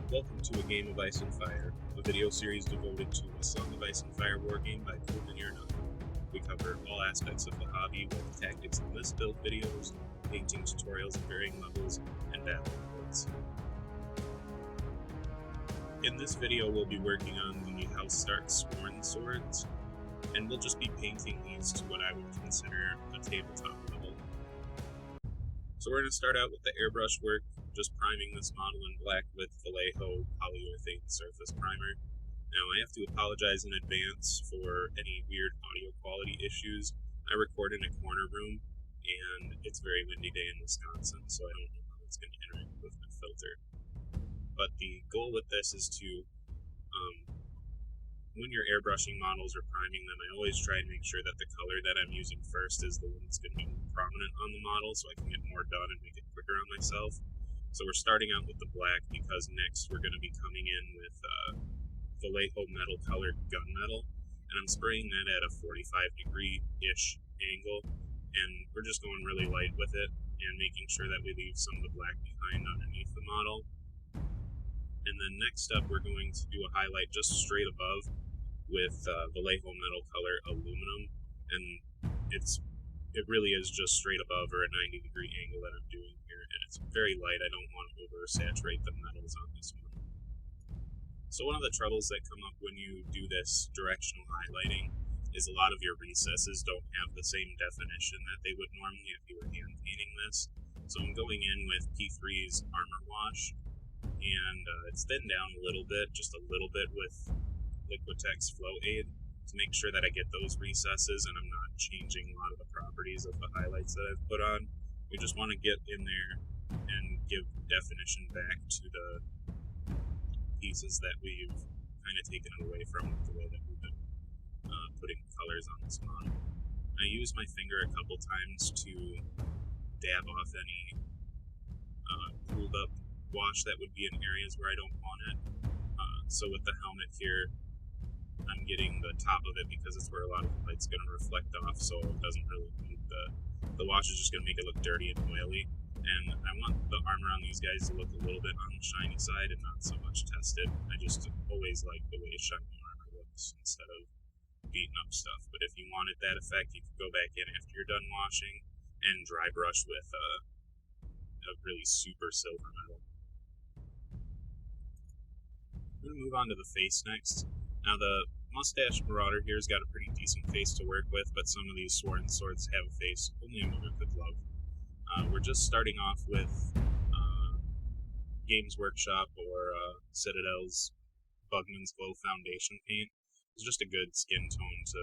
Welcome to A Game of Ice and Fire, a video series devoted to a Song of Ice and Fire wargame by Cool. We cover all aspects of the hobby with tactics and list build videos, painting tutorials of varying levels, and battle reports. In this video we'll be working on the House Stark CMON swords, and we'll just be painting these to what I would consider a tabletop level. So we're going to start out with the airbrush work, just priming this model in black with Vallejo polyurethane surface primer. Now I have to apologize in advance for any weird audio quality issues. I record in a corner room and it's a very windy day in Wisconsin, so I don't know how it's going to interact with my filter. But the goal with this is to, when you're airbrushing models or priming them, I always try and make sure that the color that I'm using first is the one that's going to be more prominent on the model so I can get more done and make it quicker on myself. So we're starting out with the black because next we're going to be coming in with Vallejo metal colored gunmetal, and I'm spraying that at a 45-degree-ish angle, and we're just going really light with it and making sure that we leave some of the black behind underneath the model. And then next up we're going to do a highlight just straight above with Vallejo metal color aluminum, and it really is just straight above or a 90-degree angle that I'm doing here, and it's very light. I don't want to oversaturate the metals on this one. So one of the troubles that come up when you do this directional highlighting is a lot of your recesses don't have the same definition that they would normally if you were hand painting this. So I'm going in with P3's Armor Wash, and it's thinned down a little bit, just a little bit with Liquitex Flow Aid to make sure that I get those recesses and I'm not changing a lot of the properties of the highlights that I've put on. We just want to get in there and give definition back to the pieces that we've kind of taken away from the way that we've been putting colors on this model. I use my finger a couple times to dab off any cooled up wash that would be in areas where I don't want it. So with the helmet here, I'm getting the top of it because it's where a lot of the light's going to reflect off, so it doesn't really need the wash is just going to make it look dirty and oily. And I want the armor on these guys to look a little bit on the shiny side and not so much tested. I just always like the way shiny armor looks instead of beaten up stuff. But if you wanted that effect, you could go back in after you're done washing and dry brush with a really super silver metal. I'm going to move on to the face next. Now the Mustache Marauder here has got a pretty decent face to work with, but some of these swords have a face only a mother could love. We're just starting off with Games Workshop or Citadel's Bugman's Glow Foundation paint. It's just a good skin tone to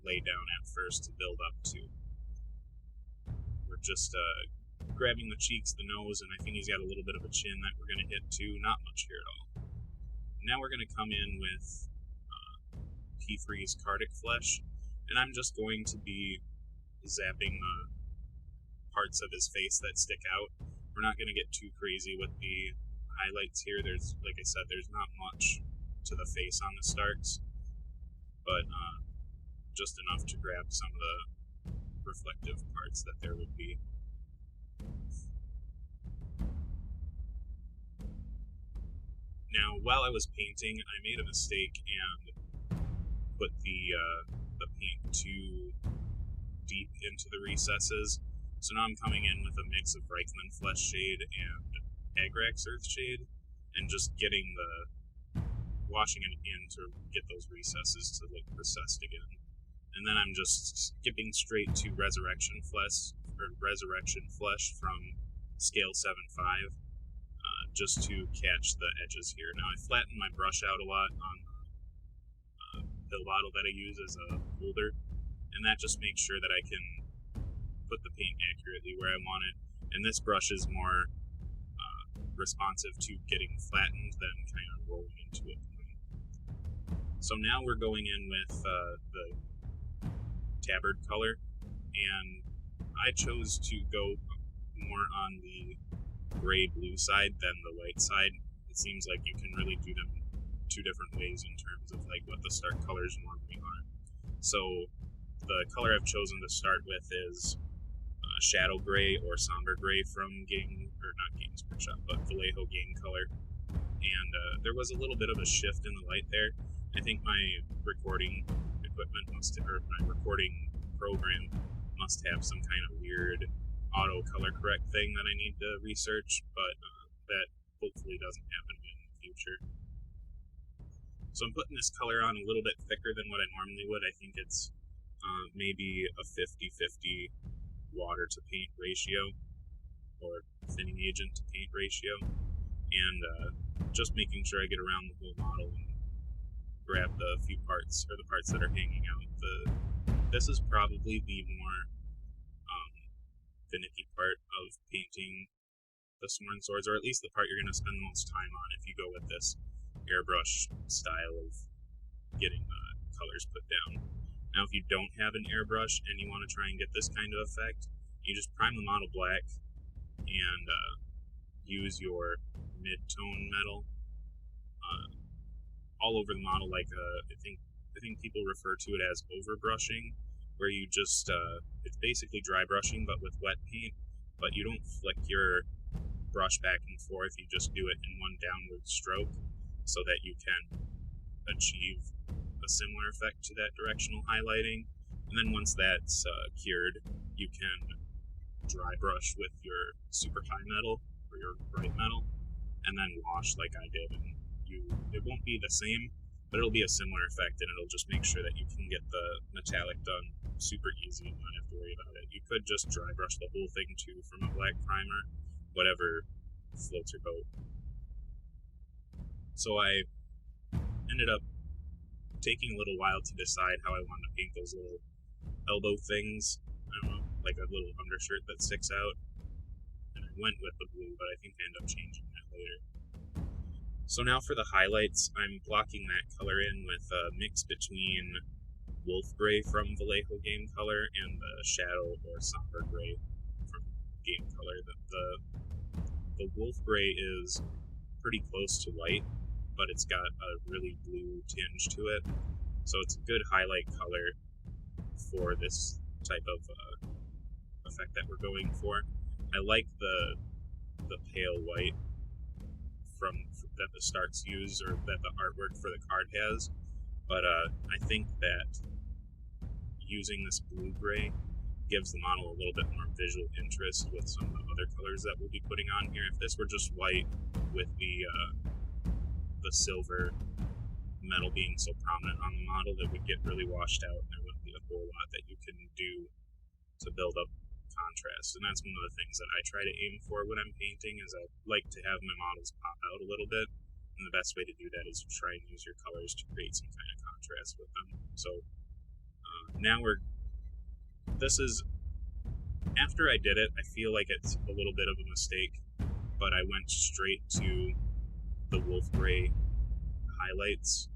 lay down at first to build up to. We're just grabbing the cheeks, the nose, and I think he's got a little bit of a chin that we're going to hit too. Not much here at all. Now we're going to come in with P3's Cardiac Flesh, and I'm just going to be zapping the parts of his face that stick out. We're not going to get too crazy with the highlights here. There's, like I said, there's not much to the face on the Starks, but just enough to grab some of the reflective parts that there would be. Now, while I was painting, I made a mistake and put the paint too deep into the recesses. So now I'm coming in with a mix of Reichman Flesh Shade and Agrax Earth Shade, and just washing it in to get those recesses to look recessed again. And then I'm just skipping straight to Resurrection Flesh from Scale 7.5, just to catch the edges here. Now I flatten my brush out a lot on the bottle that I use as a holder, and that just makes sure that I can put the paint accurately where I want it. And this brush is more responsive to getting flattened than kind of rolling into it. So now we're going in with the tabard color, and I chose to go more on the gray-blue side than the white side. It seems like you can really do them two different ways in terms of like what the Stark colors normally are. So the color I've chosen to start with is Shadow Gray or Somber Gray from Games Workshop, but Vallejo Game Color. And there was a little bit of a shift in the light there. I think my recording equipment or my recording program must have some kind of weird auto color correct thing that I need to research, but that hopefully doesn't happen in the future. So I'm putting this color on a little bit thicker than what I normally would. I think it's maybe a 50-50 water to paint ratio, or thinning agent to paint ratio, and just making sure I get around the whole model and grab the few parts, or the parts that are hanging out. This is probably the more finicky part of painting the CMON swords, or at least the part you're going to spend the most time on if you go with this airbrush style of getting the colors put down. Now, if you don't have an airbrush and you want to try and get this kind of effect, you just prime the model black and use your mid-tone metal all over the model, like I think people refer to it as overbrushing, where you just it's basically dry brushing but with wet paint, but you don't flick your brush back and forth. You just do it in one downward stroke so that you can achieve a similar effect to that directional highlighting. And then once that's cured, you can dry brush with your super high metal or your bright metal, and then wash like I did. And it won't be the same, but it'll be a similar effect, and it'll just make sure that you can get the metallic done super easy and not have to worry about it. You could just dry brush the whole thing too from a black primer, whatever floats your boat. So I ended up taking a little while to decide how I wanted to paint those little elbow things. I don't know, like a little undershirt that sticks out. And I went with the blue, but I think I ended up changing that later. So now for the highlights, I'm blocking that color in with a mix between Wolf Gray from Vallejo Game Color and the Shadow or Somber Gray from Game Color. The Wolf Gray is pretty close to white, but it's got a really blue tinge to it. So it's a good highlight color for this type of effect that we're going for. I like the pale white that the starts use, or that the artwork for the card has, but I think that using this blue-gray gives the model a little bit more visual interest with some of the other colors that we'll be putting on here. If this were just white with the silver metal being so prominent on the model, it would get really washed out, and there wouldn't be a whole lot that you can do to build up contrast. And that's one of the things that I try to aim for when I'm painting, is I like to have my models pop out a little bit, and the best way to do that is to try and use your colors to create some kind of contrast with them. So now this is, after I did it, I feel like it's a little bit of a mistake, but I went straight to the Wolf Gray highlights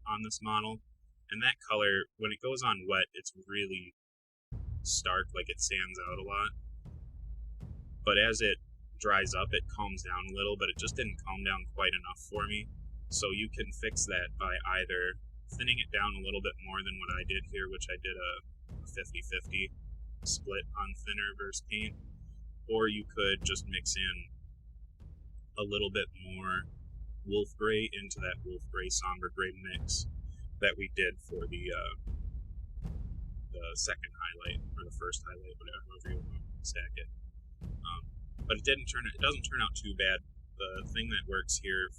on this model, and that color, when it goes on wet, it's really stark, like it stands out a lot, but as it dries up it calms down a little, but it just didn't calm down quite enough for me. So you can fix that by either thinning it down a little bit more than what I did here, which I did a 50-50 split on thinner versus paint, or you could just mix in a little bit more Wolf Gray into that Wolf Gray Somber Gray mix that we did for the second highlight, or the first highlight, whatever you want to stack it. But it doesn't turn out too bad. The thing that works here,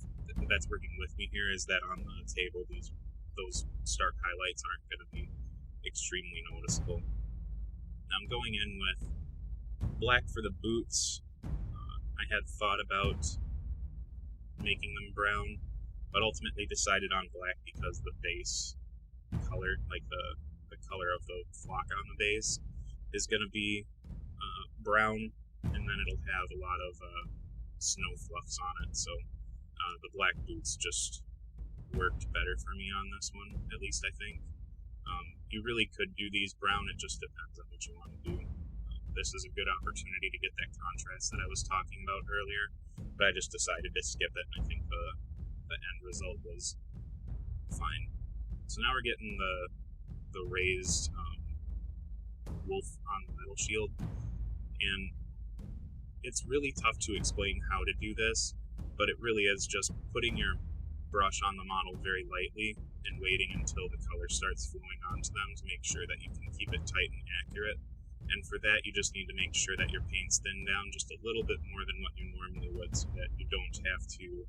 that's working with me here, is that on the table, those stark highlights aren't going to be extremely noticeable. Now I'm going in with black for the boots. I had thought about making them brown, but ultimately decided on black because the base color, like the color of the flock on the base, is going to be brown, and then it'll have a lot of snow fluffs on it. So the black boots just worked better for me on this one, at least I think. You really could do these brown, it just depends on what you want to do. This is a good opportunity to get that contrast that I was talking about earlier, but I just decided to skip it, and I think the end result was fine. So now we're getting the raised wolf on the metal shield, and it's really tough to explain how to do this, but it really is just putting your brush on the model very lightly and waiting until the color starts flowing onto them to make sure that you can keep it tight and accurate. And for that, you just need to make sure that your paint's thinned down just a little bit more than what you normally would, so that you don't have to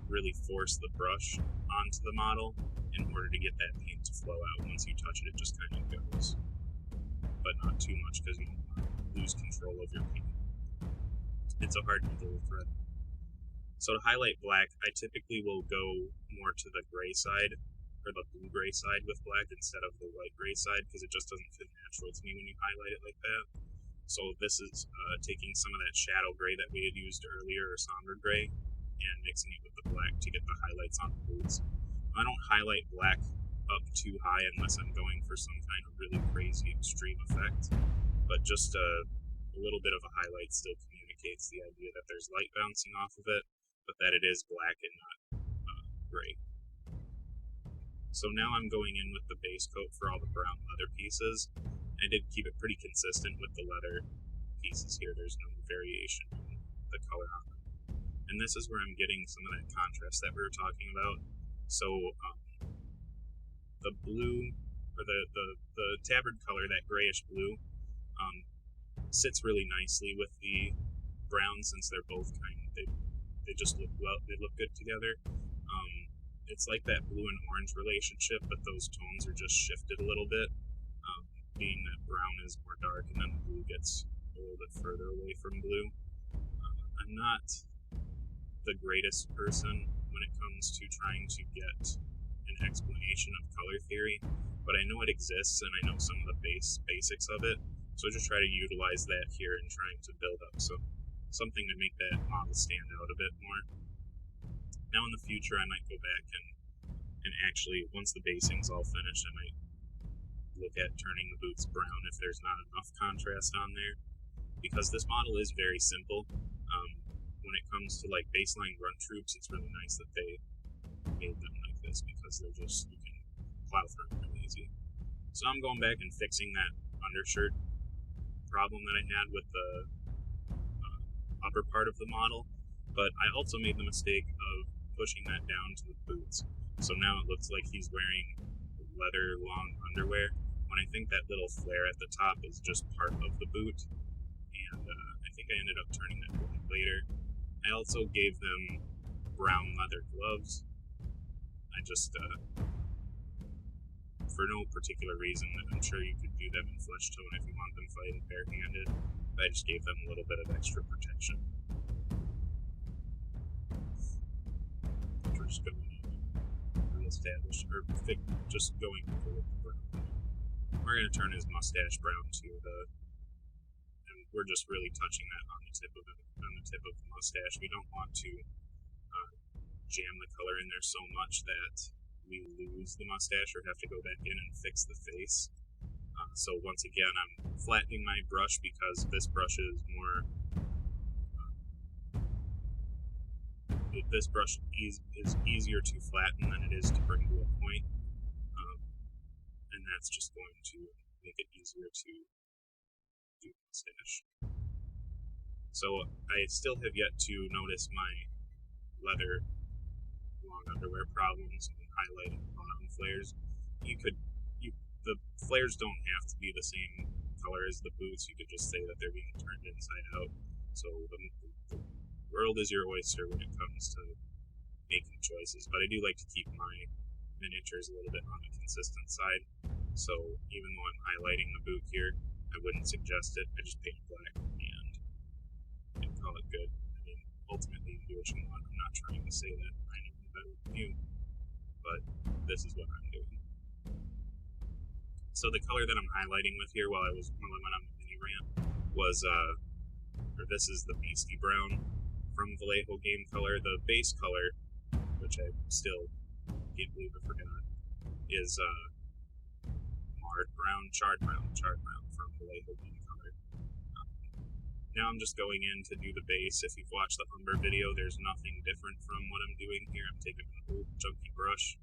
really force the brush onto the model in order to get that paint to flow out. Once you touch it, it just kind of goes, but not too much because you don't want to lose control of your paint. It's a hard needle thread. So to highlight black, I typically will go more to the gray side, or the blue-gray side with black instead of the white-gray side, because it just doesn't feel natural to me when you highlight it like that. So this is taking some of that shadow gray that we had used earlier, or somber gray, and mixing it with the black to get the highlights on the boots. I don't highlight black up too high unless I'm going for some kind of really crazy extreme effect, but just a little bit of a highlight still communicates the idea that there's light bouncing off of it, but that it is black and not gray. So now I'm going in with the base coat for all the brown leather pieces. I did keep it pretty consistent with the leather pieces here. There's no variation in the color on them. And this is where I'm getting some of that contrast that we were talking about. So the blue, or the tabard color, that grayish blue, sits really nicely with the brown, since they're both kind of, they just look well, they look good together. It's like that blue and orange relationship, but those tones are just shifted a little bit, being that brown is more dark and then the blue gets a little bit further away from blue. I'm not the greatest person when it comes to trying to get an explanation of color theory, but I know it exists and I know some of the basics of it, so I just try to utilize that here in trying to build up something to make that model stand out a bit more. Now in the future I might go back and actually, once the basing's all finished, I might look at turning the boots brown if there's not enough contrast on there, because this model is very simple. When it comes to like baseline grunt troops, it's really nice that they made them like this, because they're just, you can plow through them really easy. So I'm going back and fixing that undershirt problem that I had with the upper part of the model, but I also made the mistake of pushing that down to the boots. So now it looks like he's wearing leather long underwear, when I think that little flare at the top is just part of the boot, and I think I ended up turning that black later. I also gave them brown leather gloves. I just, for no particular reason, I'm sure you could do them in flesh tone if you want them fighting barehanded, but I just gave them a little bit of extra protection. We're just going to reestablish, or just going over with the brown. We're going to turn his mustache brown too, and we're just really touching that on the tip of the mustache. We don't want to jam the color in there so much that we lose the mustache or have to go back in and fix the face. So once again, I'm flattening my brush because this brush is more. This brush is easier to flatten than it is to bring to a point, and that's just going to make it easier to do the mustache. So I still have yet to notice my leather long underwear problems and highlighting the bottom flares. The flares don't have to be the same color as the boots. You could just say that they're being turned inside out. So the world is your oyster when it comes to making choices, but I do like to keep my miniatures a little bit on the consistent side. So even though I'm highlighting the boot here, I wouldn't suggest it. I just paint black and call it good. I mean, ultimately you can do what you want. I'm not trying to say that I know better than you, but this is what I'm doing. So the color that I'm highlighting with here while I went on the mini rant was, or this is the Beastie Brown from Vallejo Game Color. The base color, which I still can't believe I forgot, is charred brown from Vallejo Game Color. Now I'm just going in to do the base. If you've watched the Humber video, there's nothing different from what I'm doing here. I'm taking an old chunky brush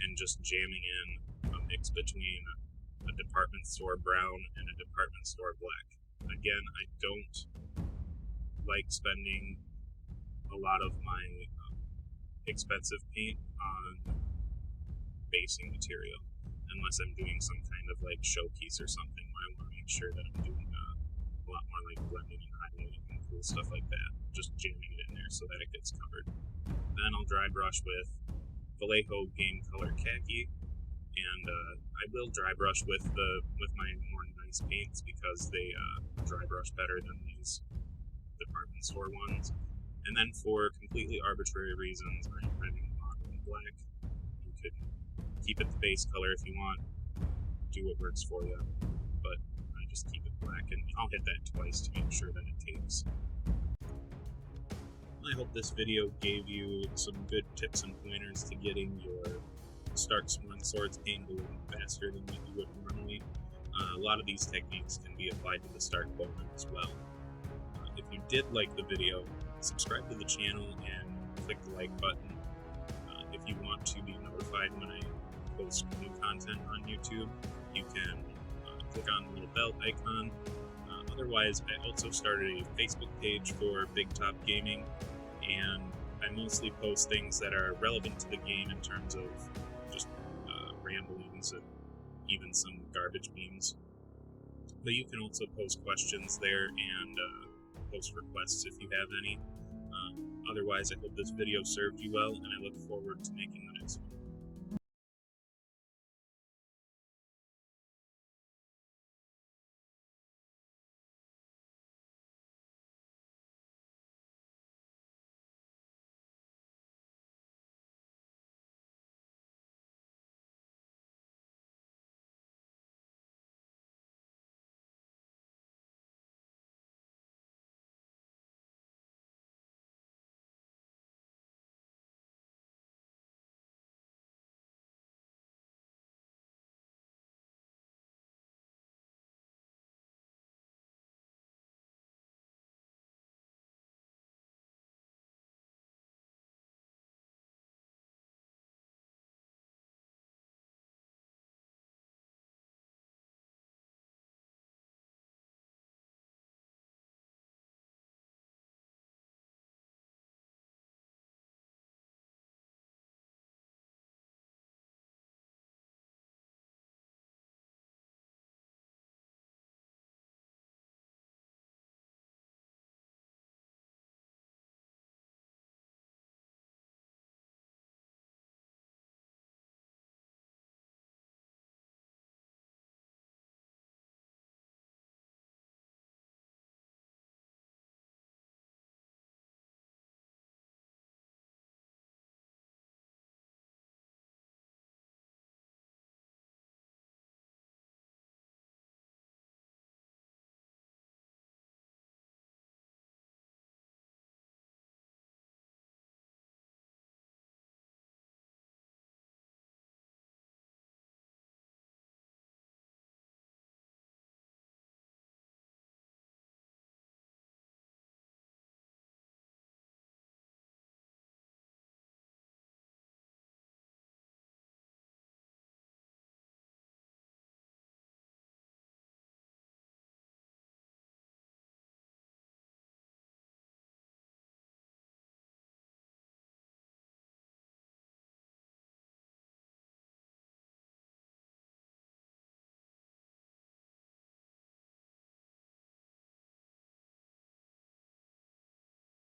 and just jamming in a mix between a department store brown and a department store black. Again, I don't like spending a lot of my expensive paint on basing material, unless I'm doing some kind of like showpiece or something. I want to make sure that I'm doing a lot more like blending and highlighting and cool stuff like that, just jamming it in there so that it gets covered. Then I'll dry brush with Vallejo Game Color Khaki, and I will dry brush with my more nice paints because they dry brush better than these department store ones. And then for completely arbitrary reasons, I'm priming the model in black. You could keep it the base color if you want, do what works for you, but I just keep it black, and I'll hit that twice to make sure that it takes. I hope this video gave you some good tips and pointers to getting your Stark CMON swords painted a little faster than you would normally. A lot of these techniques can be applied to the Stark bowman as well. If you did like the video, subscribe to the channel and click the like button. If you want to be notified when I post new content on YouTube, you can click on the little bell icon. Otherwise, I also started a Facebook page for Big Top Gaming, and I mostly post things that are relevant to the game in terms of just ramblings and even some garbage memes. But you can also post questions there and post requests if you have any. Otherwise, I hope this video served you well, and I look forward to making the next one.